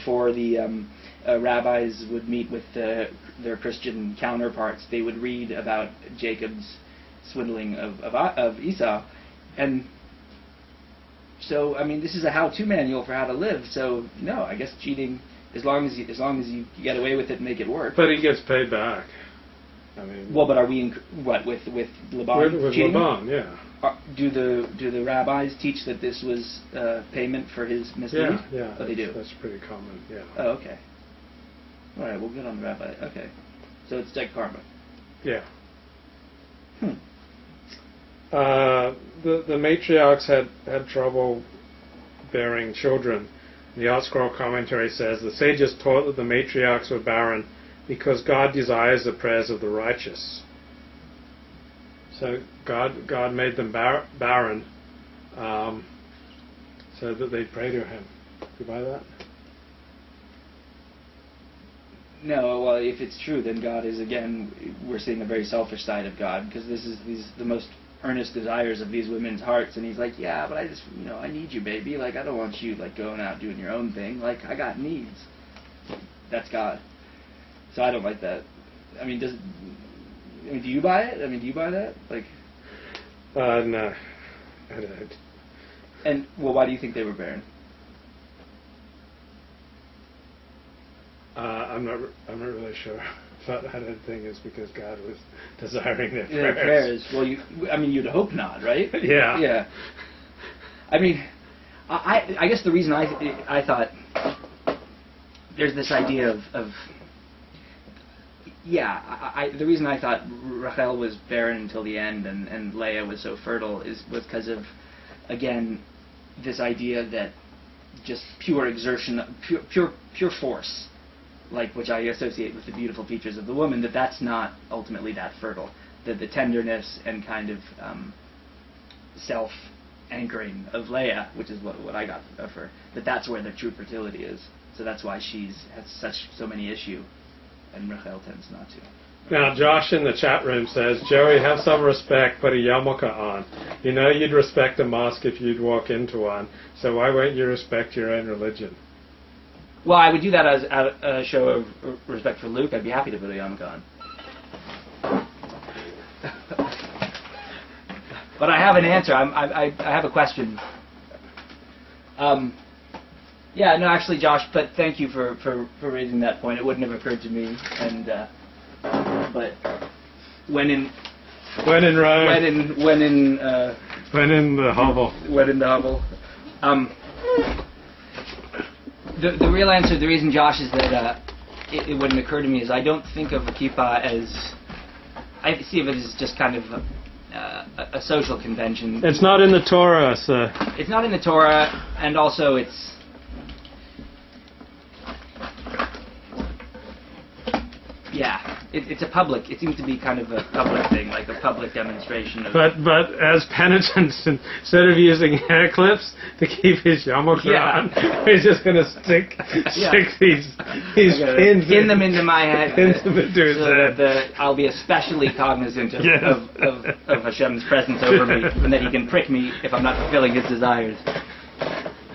before the rabbis would meet with their Christian counterparts, they would read about Jacob's swindling of Esau, and so I mean this is a how-to manual for how to live. So no, I guess cheating, as long as you get away with it and make it work. But he gets paid back. I mean, well, but are we with Laban? With cheating? Laban, yeah. Do the rabbis teach that this was payment for his misdeed? Yeah. Oh, they do. That's pretty common. Yeah. Oh, okay. All right, we'll get on the rabbi. Okay, so it's like karma. Yeah. The matriarchs had trouble bearing children. The Art Scroll commentary says the sages taught that the matriarchs were barren because God desires the prayers of the righteous. So God made them barren so that they'd pray to Him. Do you buy that? No, well, if it's true, then God is, again, we're seeing a very selfish side of God, because this is the most earnest desires of these women's hearts, and He's like, yeah, but I just, I need you, baby. Like, I don't want you, like, going out doing your own thing. Like, I got needs. That's God. So I don't like that. I mean, do you buy it? I mean, do you buy that? Like, no, I don't. And, well, why do you think they were barren? I'm not really sure. But I don't think it's because God was desiring their Their prayers. Well, you'd hope not, right? Yeah. Yeah. I mean, I guess the reason I thought there's this idea of the reason I thought Rachel was barren until the end and Leah was so fertile was because of, again, this idea that just pure exertion, pure force, like which I associate with the beautiful features of the woman, that's not ultimately that fertile. The tenderness and kind of self-anchoring of Leah, which is what I got of her, that's where the true fertility is. So that's why has so many issue, and Rachel tends not to. Now, Josh in the chat room says, Joey, have some respect, put a yarmulke on. You know you'd respect a mosque if you'd walk into one, so why won't you respect your own religion? Well, I would do that as a show of respect for Luke. I'd be happy to put a yarmulke on. But I have an answer. I have a question. Yeah, no, actually, Josh, but thank you for raising that point. It wouldn't have occurred to me. And but when in Rome, when in the hovel, the real answer, the reason, Josh, is that it wouldn't occur to me is I don't think of a kippah as, I see of it as just kind of a social convention. It's not in the Torah, sir. It's not in the Torah, and also it's it's a public. It seems to be kind of a public thing, like a public demonstration of. But as penitence, instead of using hair clips to keep his yarmulke on, he's just going to stick these pins, pin them into my head, pins them into his head. That I'll be especially cognizant of Hashem's presence over me, and that He can prick me if I'm not fulfilling His desires.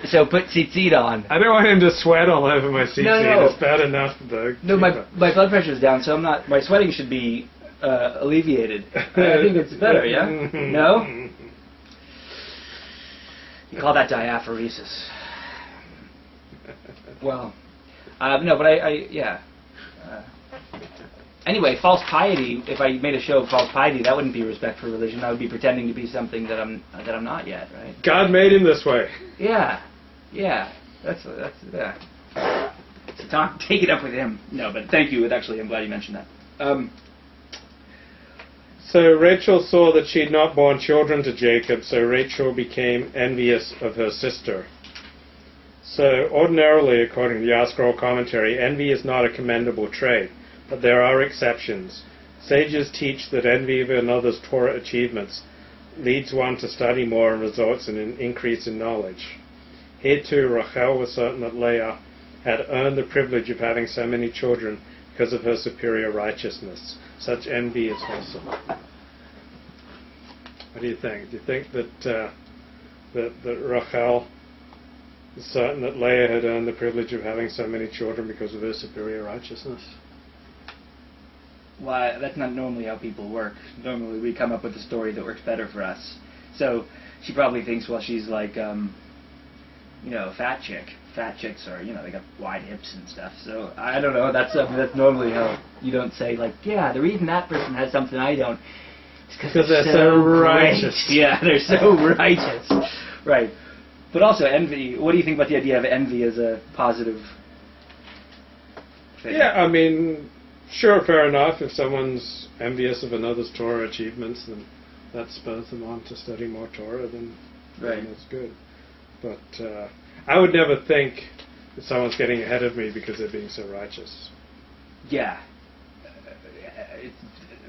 So put tzitzit on. I don't want him to sweat all over my tzitzit. No. It's bad enough, though. No, my blood pressure is down, so I'm not. My sweating should be alleviated. I think it's better. Yeah. No. You call that diaphoresis. Well, no, but anyway, false piety. If I made a show of false piety, that wouldn't be respect for religion. I would be pretending to be something that I'm not yet, right? God made him this way. Yeah. That's yeah. So take it up with Him. No, but thank you. Actually, I'm glad you mentioned that. So Rachel saw that she had not borne children to Jacob, so Rachel became envious of her sister. So ordinarily, according to the Art Scroll commentary, envy is not a commendable trait, but there are exceptions. Sages teach that envy of another's Torah achievements leads one to study more and results in an increase in knowledge. Here too, Rachel was certain that Leah had earned the privilege of having so many children because of her superior righteousness. Such envy is wholesome. What do you think? Do you think that Rachel It's certain that Leah had earned the privilege of having so many children because of her superior righteousness. Well, that's not normally how people work. Normally we come up with a story that works better for us. So she probably thinks, well, she's like, a fat chick. Fat chicks are, they got wide hips and stuff. So I don't know. That's normally how you don't say, like, yeah, the reason that person has something I don't is because they're so righteous. Yeah, they're so righteous. Right. But also envy. What do you think about the idea of envy as a positive thing? Yeah, I mean, sure, fair enough. If someone's envious of another's Torah achievements, then that spurs them on to study more Torah, then that's good. But I would never think that someone's getting ahead of me because they're being so righteous. Yeah.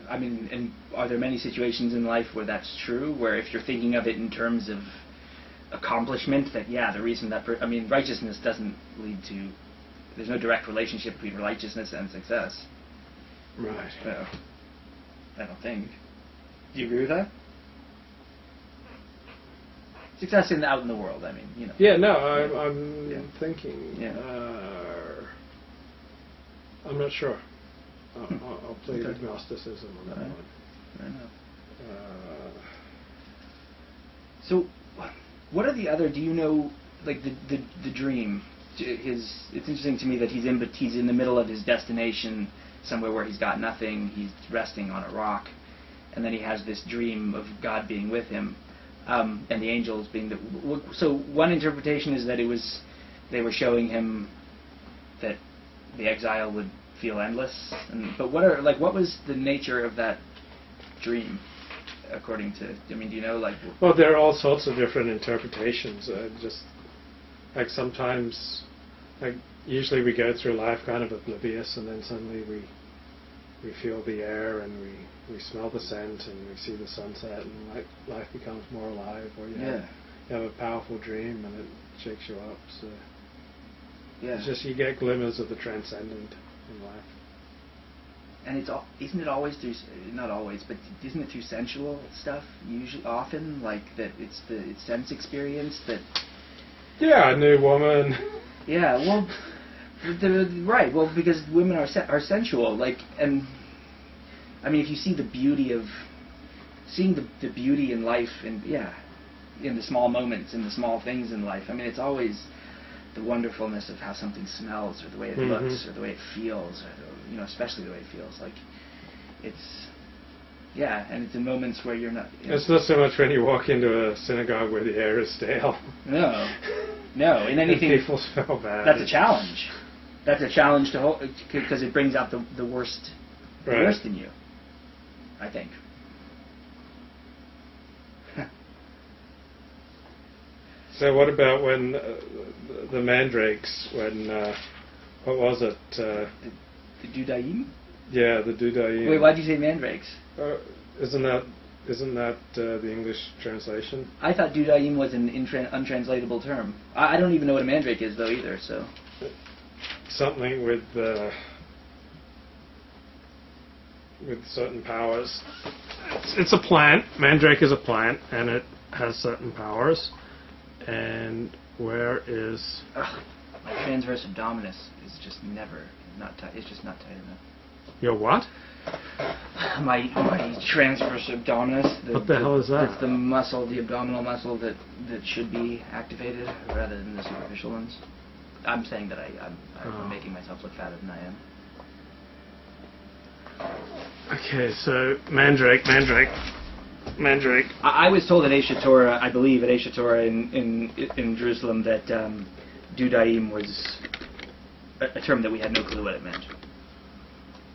And are there many situations in life where that's true? Where if you're thinking of it in terms of accomplishment, that, the reason that... righteousness doesn't lead to... There's no direct relationship between righteousness and success. Right. So, I don't think. Do you agree with that? Success out in the world, Yeah, no, I'm thinking. Yeah. I'm not sure. I'll plead agnosticism on that one. Fair enough. So, what are the other? Do you know, like the dream? It's interesting to me that he's in the middle of his destination, somewhere where he's got nothing. He's resting on a rock, and then he has this dream of God being with him. And the angels being so one interpretation is that they were showing him that the exile would feel endless. But what was the nature of that dream, according to? Do you know? Well, there are all sorts of different interpretations. Just like sometimes, usually we go through life kind of oblivious, and then suddenly we feel the air and we smell the scent and we see the sunset, and life becomes more alive, or you have a powerful dream and it shakes you up. So it's just you get glimmers of the transcendent in life. And isn't it always through, not always, but isn't it through sensual stuff usually, often, like that it's sense experience that... Yeah, a new woman. Yeah, well... Right. Well, because women are sensual, and if you see the beauty of seeing the beauty in life, and in the small moments, in the small things in life. It's always the wonderfulness of how something smells, or the way it looks, or the way it feels, or especially the way it feels. And it's in moments where you're not... It's not so much when you walk into a synagogue where the air is stale. No. In anything... And people smell bad. That's a challenge. That's a challenge to hold, because it brings out the worst, worst in you, I think. So what about when the mandrakes, what was it? The Dudaim? Yeah, the Dudaim. Wait, why did you say mandrakes? Isn't that the English translation? I thought Dudaim was an untranslatable term. I don't even know what a mandrake is, though, either, so... Something with certain powers. It's a plant. Mandrake is a plant, and it has certain powers. And where is... My transverse abdominis is just not tight. It's just not tight enough. Your what? My transverse abdominis. What the hell is that? It's the muscle, the abdominal muscle that should be activated rather than the superficial ones. I'm saying that I'm making myself look fatter than I am. Okay, so mandrake. I was told at Esha Torah, I believe at Esha Torah in Jerusalem, that Dudaim was a term that we had no clue what it meant.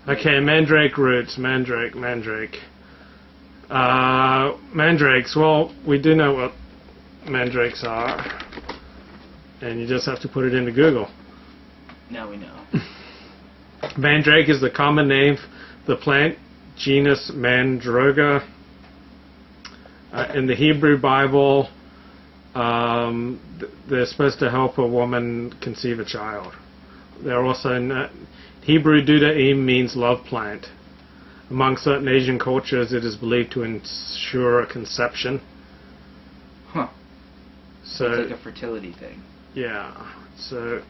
Okay, mandrake roots, mandrake. Mandrakes, well, we do know what mandrakes are. And you just have to put it into Google. Now we know. Mandrake is the common name for the plant genus Mandroga. In the Hebrew Bible, they're supposed to help a woman conceive a child. They're also Hebrew Dudaim means love plant. Among certain Asian cultures, it is believed to ensure a conception. Huh. So it's like a fertility thing. Yeah. So